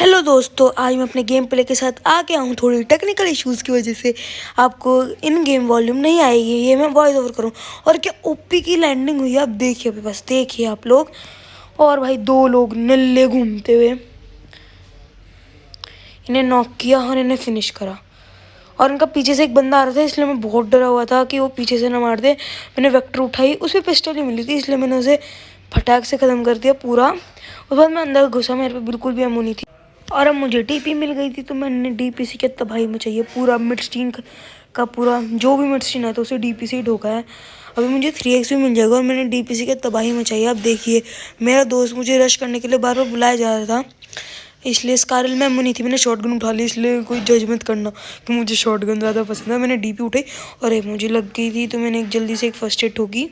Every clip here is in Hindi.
हेलो दोस्तों, आज मैं अपने गेम प्ले के साथ आ गया हूँ। थोड़ी टेक्निकल इश्यूज़ की वजह से आपको इन गेम वॉल्यूम नहीं आएगी। ये मैं वॉइस ओवर करूँ। और क्या ओपी की लैंडिंग हुई है, आप देखिए, अभी बस देखिए आप लोग। और भाई दो लोग नल्ले घूमते हुए इन्हें नॉक किया और इन्हें फिनिश करा। और उनका पीछे से एक बंदा आ रहा था, इसलिए मैं बहुत डरा हुआ था कि वो पीछे से ना मार दे। मैंने वेक्टर उठाई, उस पर पिस्टल ही मिली थी, इसलिए मैंने उसे फटाक से ख़त्म कर दिया पूरा। उसके बाद मैं अंदर घुसा, मेरे पे बिल्कुल भी एमो नहीं थी। और अब मुझे डीपी मिल गई थी, तो मैंने डीपी से क्या तबाही मचाई है। पूरा मिड स्टीन का पूरा जो भी मिड स्टीन है तो उसे डीपी से ही ठोका है। अभी मुझे 3x भी मिल जाएगा और मैंने डीपी से क्या तबाही मचाई है। अब देखिए, मेरा दोस्त मुझे रश करने के लिए बार बार बुलाया जा रहा था, इसलिए इस कारण में नहीं थी। मैंने शॉटगन उठा ली, इसलिए कोई जज मत करना कि मुझे शॉटगन ज़्यादा पसंद है। मैंने डीपी उठाई और एक मुझे लग गई थी, तो मैंने एक जल्दी से एक फर्स्ट एड ठोकी।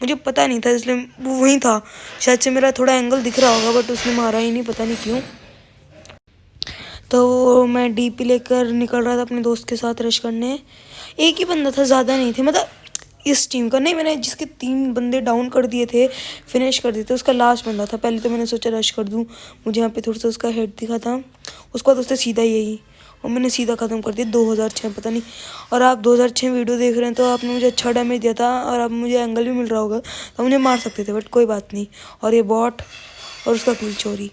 मुझे पता नहीं था, इसलिए वो वहीं था। शायद से मेरा थोड़ा एंगल दिख रहा होगा, बट उसने मारा ही नहीं, पता नहीं क्यों। तो मैं डीपी लेकर निकल रहा था अपने दोस्त के साथ रश करने। एक ही बंदा था, ज़्यादा नहीं थे, मतलब इस टीम का नहीं। मैंने जिसके 3 बंदे डाउन कर दिए थे, फिनिश कर दिए थे, उसका लास्ट बंदा था। पहले तो मैंने सोचा रश कर दूं, मुझे यहाँ पे थोड़ा सा उसका हेड दिखा था। उसके बाद उसने सीधा यही, और मैंने सीधा ख़त्म कर दिया। 2006 पता नहीं। और आप 2006 वीडियो देख रहे हैं, तो आपने मुझे अच्छा डैमेज दिया था और अब मुझे एंगल भी मिल रहा होगा, तो मुझे मार सकते थे, बट कोई बात नहीं। और ये बॉट और उसका किल चोरी।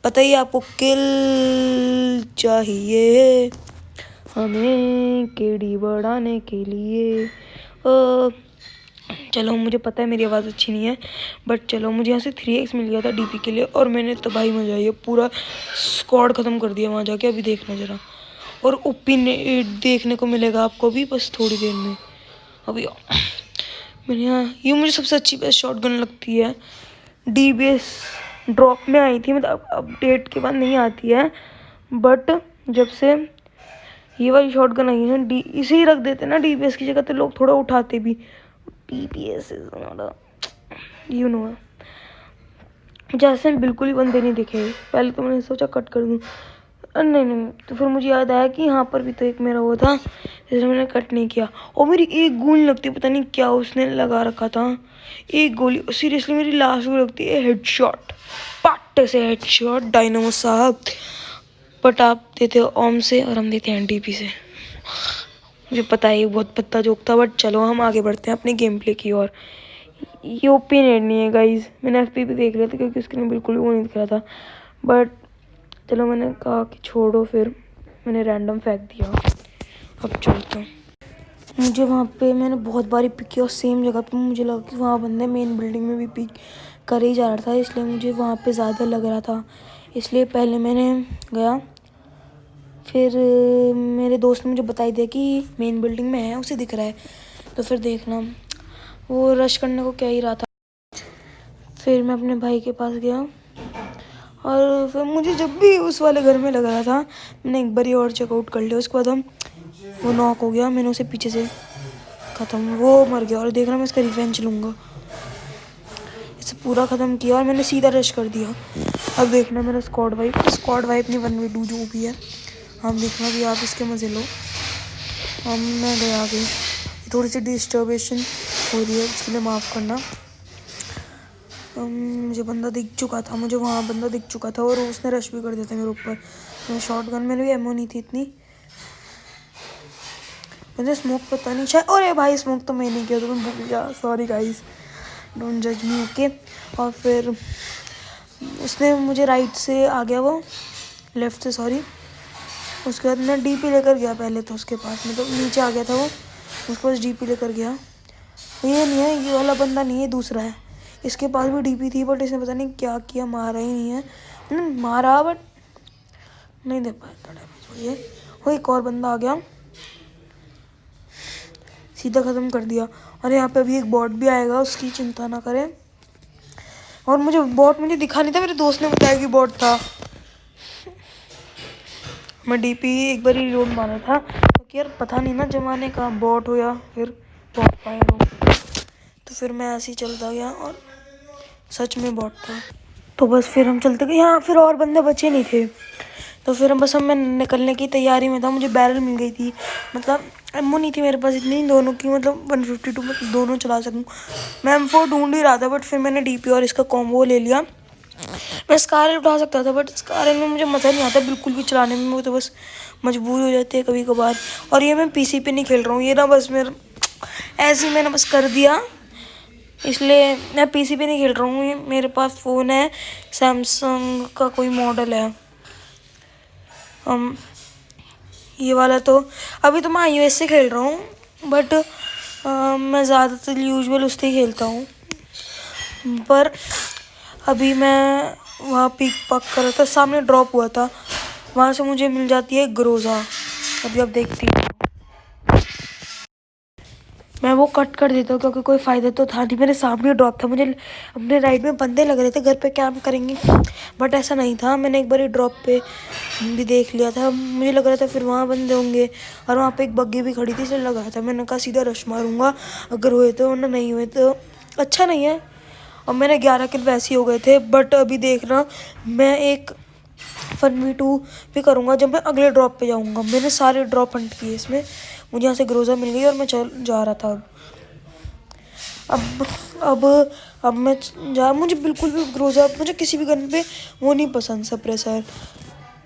पता ही आपको किल चाहिए हमें केडी बढ़ाने के लिए। चलो, मुझे पता है मेरी आवाज़ अच्छी नहीं है, बट चलो, मुझे यहाँ से 3x मिल गया था डीपी के लिए और मैंने तबाही मचाई है। पूरा स्क्वाड ख़त्म कर दिया वहाँ जाके। अभी देखना ज़रा, और ओपी देखने को मिलेगा आपको भी बस थोड़ी देर में। अभी मैंने यहाँ ये मुझे सबसे अच्छी बेस्ट शॉटगन लगती है। डीबीएस ड्रॉप में आई थी, मतलब अपडेट के बाद नहीं आती है, बट जब से ये वाली शॉटगन आई है डी इसे ही रख देते ना डीबीएस की जगह, तो लोग थोड़ा उठाते भी। DBS is you know. जैसे बिल्कुल ही बंदे नहीं दिखे। पहले तो मैंने सोचा कट कर दूं, नहीं, तो फिर मुझे याद आया कि यहाँ पर भी तो एक मेरा वो था, इसलिए मैंने कट नहीं किया। और मेरी एक गोली लगती, पता नहीं क्या उसने लगा रखा था। एक गोली सीरियसली मेरी लास्ट गोली लगती है हेडशॉट, पट्टे से हेडशॉट डायनामो साहब। बट आप देते हो ओम से और हम देते हैं डीपी से। मुझे पता है ये बहुत पत्ता जोक था, बट चलो हम आगे बढ़ते हैं अपने गेम प्ले की ओर। ये ओपी नेट नहीं है गाइज, मैंने एफपी पे देख लिया था क्योंकि उसके लिए बिल्कुल भी वो नहीं दिख रहा था। बट चलो, मैंने कहा कि छोड़ो, फिर मैंने रैंडम फेंक दिया। अब चलता हूँ। मुझे वहाँ पे मैंने बहुत बारी पिक किया और सेम जगह पे मुझे लगा कि वहाँ बंदे मेन बिल्डिंग में भी पिक कर ही जा रहा था, इसलिए मुझे वहाँ पे ज़्यादा लग रहा था, इसलिए पहले मैंने गया। फिर मेरे दोस्त ने मुझे बताई दिया कि मेन बिल्डिंग में है, उसे दिख रहा है, तो फिर देखना। वो रश करने को क्या ही रहा था। फिर मैं अपने भाई के पास गया और फिर मुझे जब भी उस वाले घर में लग रहा था, मैंने एक बारी और चेकआउट कर लिया। उसके बाद वो नॉक हो गया, मैंने उसे पीछे से ख़त्म, वो मर गया। और देखना, मैं इसका रिवेंज लूँगा। इसे पूरा ख़त्म किया और मैंने सीधा रश कर दिया। अब देखना मेरा स्क्वाड वाइप नहीं 1v2 जो भी है, हम देखना भी आप इसके मज़े लो। मैं गया अभी, थोड़ी सी डिस्टर्बेशन हो रही है, उसके लिए माफ़ करना। मुझे बंदा दिख चुका था, मुझे वहाँ बंदा दिख चुका था और उसने रश भी कर दिया था मेरे ऊपर। मैं शॉटगन में भी एमो नहीं थी इतनी, मुझे स्मोक पता नहीं शायद। अरे भाई, स्मोक तो मैं नहीं किया, तो मैं भूल गया, सॉरी गाइस, डोंट जज मी, ओके। और फिर उसने मुझे राइट से आ गया, वो लेफ़्ट से, सॉरी। उसके बाद मैं डीपी लेकर गया पहले तो उसके पास, मतलब नीचे आ गया था वो, उसके पास डीपी लेकर गया। ये नहीं है, ये वाला बंदा नहीं है, दूसरा है। इसके पास भी डीपी थी, बट इसने पता नहीं क्या किया, मारा ही नहीं है। मारा बट नहीं दे पाया था डैमेज। ये वो एक और बंदा आ गया, सीधा ख़त्म कर दिया। और यहाँ पे अभी एक बॉट भी आएगा, उसकी चिंता ना करें। और मुझे दिखा नहीं था, मेरे दोस्त ने बताया कि बॉट था। मैं डीपी एक बार ही रिलोड मारा था, क्योंकि यार पता नहीं ना जमाने का बॉट हो या फिर बॉट फायर हो। तो फिर मैं ऐसे ही चलता गया और सच में बॉट था। तो बस फिर हम चलते गए, यहाँ फिर और बंदे बचे नहीं थे, तो फिर मैं निकलने की तैयारी में था। मुझे बैरल मिल गई थी, मतलब एमओ नहीं थी मेरे पास इतनी दोनों की, मतलब 152 मतलब दोनों चला सकूँ। मैं M4 ढूंढ ही रहा था, बट फिर मैंने डीपी और इसका कॉम्बो ले लिया मैं स्कारल उठा सकता था बट स्कारल में मुझे मज़ा नहीं आता बिल्कुल भी चलाने में, वो तो बस मजबूर हो जाते हैं कभी कभार। और ये मैं पीसी पे नहीं खेल रहा हूँ, ये ना बस मेरा ऐसे ही मैंने बस कर दिया, इसलिए मैं पीसी पे नहीं खेल रहा हूँ। ये मेरे पास फ़ोन है, सैमसंग का कोई मॉडल है, ये वाला। तो अभी तो मैं iOS से खेल रहा हूँ बट मैं ज़्यादातर यूजुअल उससे ही खेलता हूँ। पर अभी मैं वहाँ पिक पक कर रहा था, सामने ड्रॉप हुआ था, वहाँ से मुझे मिल जाती है ग्रोजा। अभी आप देखती हूँ, मैं वो कट कर देता हूँ क्योंकि कोई फ़ायदा तो था नहीं, मेरे सामने ड्रॉप था, मुझे अपने राइड में बंदे लग रहे थे घर पे कैंप करेंगे बट ऐसा नहीं था। मैंने एक बार ही ड्रॉप पे भी देख लिया था, मुझे लग रहा था फिर वहाँ बंदे होंगे, और वहाँ पे एक बग्गी भी खड़ी थी, इसलिए लगा था मैंने कहा सीधा रश मारूंगा, अगर हुए तो, वरना नहीं हुए तो अच्छा नहीं है। और मेरे 11 किल वैसे ही हो गए थे। बट अभी देखना, मैं एक 1v2 भी करूँगा जब मैं अगले ड्रॉप पे जाऊँगा। मैंने सारे ड्रॉप हंट किए इसमें, मुझे यहाँ से ग्रोजा मिल गई और मैं चल जा रहा था। अब अब अब मैं मुझे बिल्कुल भी ग्रोजा, मुझे किसी भी गन पे वो नहीं पसंद सप्रेसर,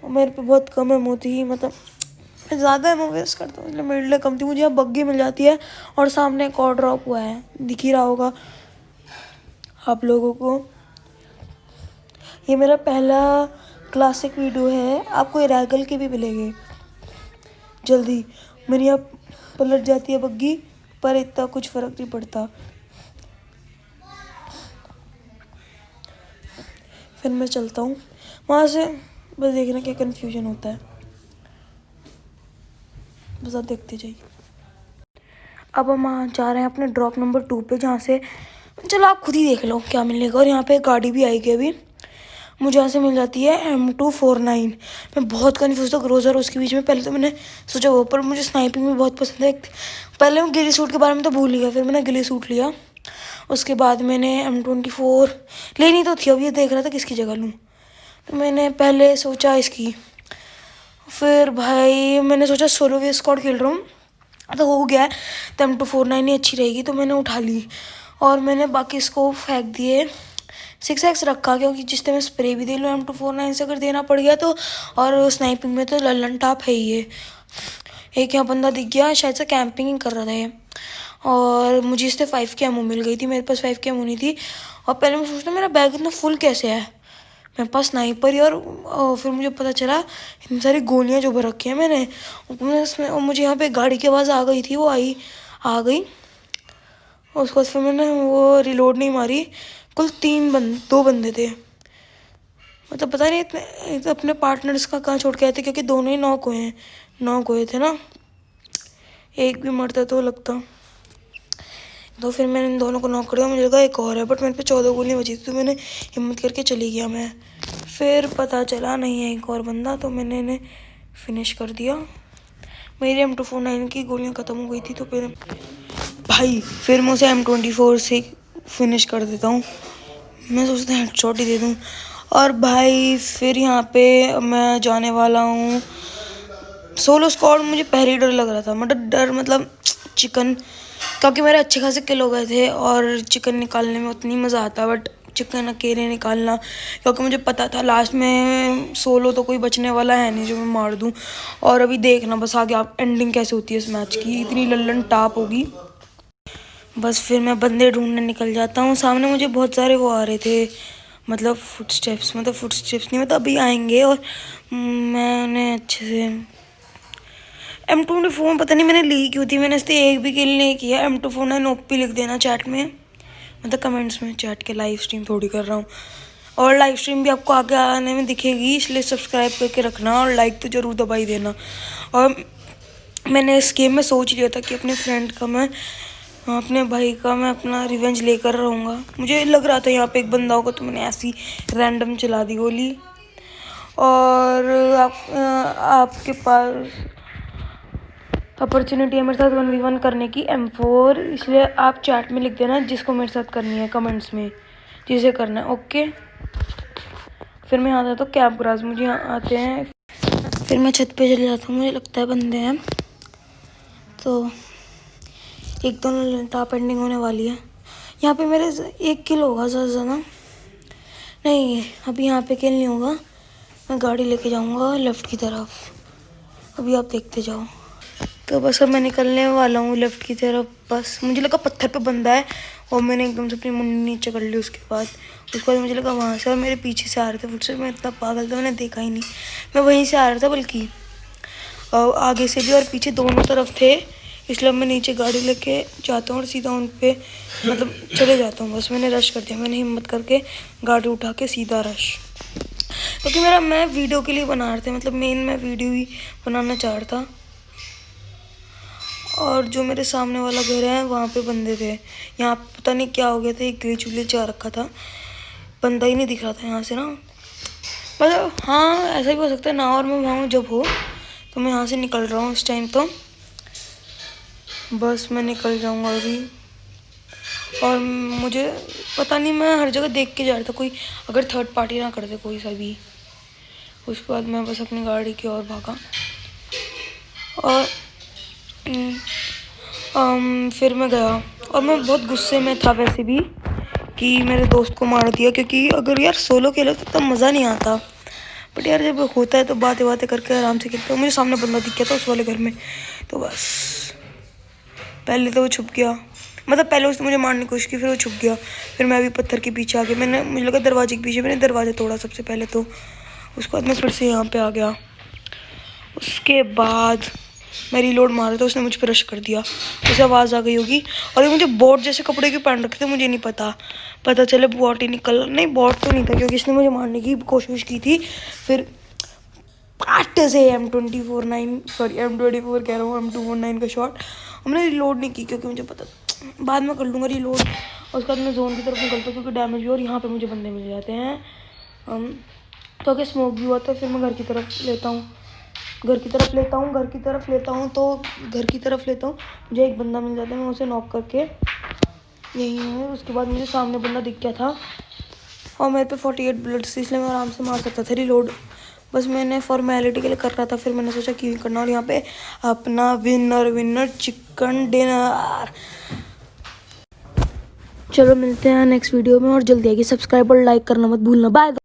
मेरे पे बहुत कम एमो होती, मतलब मैं ज़्यादा एमो वेस्ट करता हूँ, इसलिए मेरे लिए कम थी। मुझे यहाँ बग्गी मिल जाती है और सामने एक और ड्रॉप हुआ है, दिख ही रहा होगा आप लोगों को। ये मेरा पहला क्लासिक वीडियो है, आपको ये रैगल के भी मिलेंगे जल्दी। मेरी यहाँ पलट जाती है बग्गी, पर इतना कुछ फ़र्क नहीं पड़ता। फिर मैं चलता हूँ वहाँ से, बस देखना क्या कन्फ्यूजन होता है, बस आप देखते जाइए। अब हम जा रहे हैं अपने ड्रॉप नंबर 2 पे, जहाँ से चलो आप खुद ही देख लो क्या मिलेगा। और यहाँ पे एक गाड़ी भी आएगी अभी, मुझे यहाँ से मिल जाती है M249। मैं बहुत कन्फ्यूज था ग्रोजा और उसके बीच में। पहले तो मैंने सोचा वो, पर मुझे स्नाइपिंग भी बहुत पसंद है। पहले मैं गिली सूट के बारे में तो भूल गया, फिर मैंने गिली सूट लिया, उसके बाद मैंने M24 लेनी तो थी, अब ये देख रहा था किसकी जगह लूँ, तो मैंने पहले सोचा इसकी। फिर भाई मैंने सोचा सोलो वे स्क्वाड खेल रहा हूँ तो हो गया है, तो M249 ही अच्छी रहेगी, तो मैंने उठा ली। और मैंने बाकी इसको फेंक दिए, 6x रखा क्योंकि जिस टाइम स्प्रे भी दे लो M249 से अगर देना पड़ गया तो। और स्नाइपिंग में तो लल्लन टाप है ही ये। एक यहाँ बंदा दिख गया, शायद से कैंपिंग कर रहा था ये, और मुझे इससे 5 की एमो मिल गई थी, मेरे पास 5 की एमो नहीं थी। और पहले मैं सोचता मेरा बैग इतना फुल कैसे है, मेरे पास स्नाइपर ही। और फिर मुझे पता चला इतनी सारी गोलियां जो भर रखी हैं मैंने उसमें। और मुझे यहाँ पे गाड़ी की आवाज़ आ गई थी, वो आ गई, और उसके बाद फिर मैंने वो रिलोड नहीं मारी। कुल 2 बंदे थे, मतलब पता नहीं इतने अपने पार्टनर्स का कहाँ छोड़ के आए थे, क्योंकि दोनों ही नॉक हुए थे ना, एक भी मरता तो लगता। तो फिर मैंने इन दोनों को नॉक कर दिया, मुझे लगा एक और है, बट मेरे पे 14 गोलियाँ बची थी, तो मैंने हिम्मत करके चली गया मैं। फिर पता चला नहीं है एक और बंदा, तो मैंने इन्हें फिनिश कर दिया। मेरी M249 की गोलियाँ ख़त्म हो गई थी, तो फिर भाई फिर मैं उसे M24 से फिनिश कर देता हूँ, मैं सोचता हूँ हेडशॉट ही दे दूँ। और भाई फिर यहाँ पे मैं जाने वाला हूँ सोलो स्क्वाड। मुझे पहले ही डर लग रहा था, मतलब चिकन, क्योंकि मेरे अच्छे खासे किल हो गए थे और चिकन निकालने में उतनी मज़ा आता, बट चिकन अकेले निकालना, क्योंकि मुझे पता था लास्ट में सोलो तो कोई बचने वाला है नहीं जो मैं मार दूं। और अभी देखना बस आगे आप एंडिंग कैसे होती है इस मैच की, इतनी लल्लन टाप होगी। बस फिर मैं बंदे ढूंढने निकल जाता हूँ। सामने मुझे बहुत सारे वो आ रहे थे, मतलब फुटस्टेप्स नहीं, मतलब अभी आएंगे। और मैं उन्हें अच्छे से M24 पता नहीं मैंने ली क्यों थी, मैंने इससे एक भी किल नहीं किया। M249 ओपी लिख देना चैट में, मतलब कमेंट्स में। चैट के लाइव स्ट्रीम थोड़ी कर रहा हूँ, और लाइव स्ट्रीम भी आपको आगे आने में दिखेगी, इसलिए सब्सक्राइब करके रखना और लाइक तो ज़रूर दबाई देना। और मैंने इस गेम में सोच लिया था कि अपने भाई का मैं अपना रिवेंज लेकर रहूँगा। मुझे लग रहा था यहाँ पे एक बंदा होगा, तो मैंने ऐसी रैंडम चला दी गोली। और आपके पास अपॉर्चुनिटी है मेरे साथ 1v1 करने की M4, इसलिए आप चैट में लिख देना जिसको मेरे साथ करनी है, कमेंट्स में जिसे करना है, ओके। फिर मैं आता तो कैब ग्रास, मुझे यहाँ आते हैं, फिर मैं छत पे चले जाता हूँ, मुझे लगता है बंदे हैं, तो एक दोनों टॉप एंडिंग होने वाली है। यहाँ पे मेरे 1 किल होगा ज़्यादा ज़्यादा, नहीं, अभी यहाँ पे किल नहीं होगा। मैं गाड़ी लेके जाऊँगा लेफ़्ट की तरफ। अभी आप देखते जाओ। तो बस अब मैं निकलने वाला हूँ लेफ़्ट की तरफ। बस मुझे लगा पत्थर पे बंदा है और मैंने एकदम से अपनी मुंडी नीचे कर ली। उसके बाद मुझे लगा वहाँ से, और मेरे पीछे से आ रहे थे फुटस्टेप। मैं इतना पागल था, मैंने देखा ही नहीं। मैं वहीं से आ रहा था, बल्कि आगे से भी और पीछे दोनों तरफ थे। इसलिए मैं नीचे गाड़ी लेके जाता हूँ और सीधा उन पे मतलब चले जाता हूँ। बस मैंने रश कर दिया, मैंने हिम्मत करके गाड़ी उठा के सीधा रश, क्योंकि मैं वीडियो के लिए बना रहा था, मतलब मेन मैं वीडियो ही बनाना चाह रहा था। और जो मेरे सामने वाला घर है वहाँ पे बंदे थे। यहाँ पता नहीं क्या हो गया था, एक ग्लिच विलेच आ रखा था, बंदा ही नहीं दिख रहा था यहाँ से ना। मतलब हाँ, ऐसा भी हो सकता है ना, और मैं वहाँ जब हो तो मैं यहाँ से निकल रहा हूँ इस टाइम। तो बस मैं निकल जाऊँगा अभी। और मुझे पता नहीं, मैं हर जगह देख के जा रहा था कोई अगर थर्ड पार्टी ना कर दे कोई सा भी। उसके बाद मैं बस अपनी गाड़ी की ओर भागा। और फिर मैं गया, और मैं बहुत गुस्से में था वैसे भी कि मेरे दोस्त को मार दिया, क्योंकि अगर यार सोलो खेलो तो तब मज़ा नहीं आता। बट यार जब होता है तो बातें बातें करके आराम से खेलते हो। मुझे सामने बंदा दिख गया था उस वाले घर में, तो बस पहले तो वो छुप गया, मतलब पहले उसने मुझे मारने की कोशिश की, फिर वो छुप गया। फिर मैं भी पत्थर के पीछे आ गया। मुझे लगा दरवाजे के पीछे, मैंने दरवाज़ा तोड़ा सबसे पहले तो। उसके बाद मैं फिर से यहाँ पे आ गया। उसके बाद मैं रीलोड मारा तो उसने मुझ पर रश कर दिया, उसे आवाज़ आ गई होगी। और ये मुझे बॉट जैसे कपड़े के पहन रखे थे, मुझे नहीं पता चले बॉट ही निकल, नहीं बॉट तो नहीं था, क्योंकि इसने मुझे मारने की कोशिश की थी। फिर पार्ट से M24 कह रहा हूँ, M249 का शॉट। और मैंने रिलोड नहीं की, क्योंकि मुझे पता बाद में कर लूँगा रिलोड। और उसके बाद मैं जोन की तरफ निकलता हूँ, क्योंकि डैमेज भी और यहाँ पे मुझे बंदे मिल जाते हैं। तो अगर स्मोक भी हुआ तो फिर मैं घर की तरफ लेता हूँ। मुझे एक बंदा मिल जाता है, मैं उसे नॉक करके यही है। उसके बाद मुझे सामने बंदा दिख गया था और मेरे पे 48 बुलेट्स थी, इसलिए मैं आराम से मार सकता था रिलोड। बस मैंने फॉर्मेलिटी के लिए कर रहा था, फिर मैंने सोचा क्यों करना। और यहाँ पे अपना विनर चिकन डिनर। चलो मिलते हैं नेक्स्ट वीडियो में, और जल्दी आएगी। सब्सक्राइब और लाइक करना मत भूलना। बाय।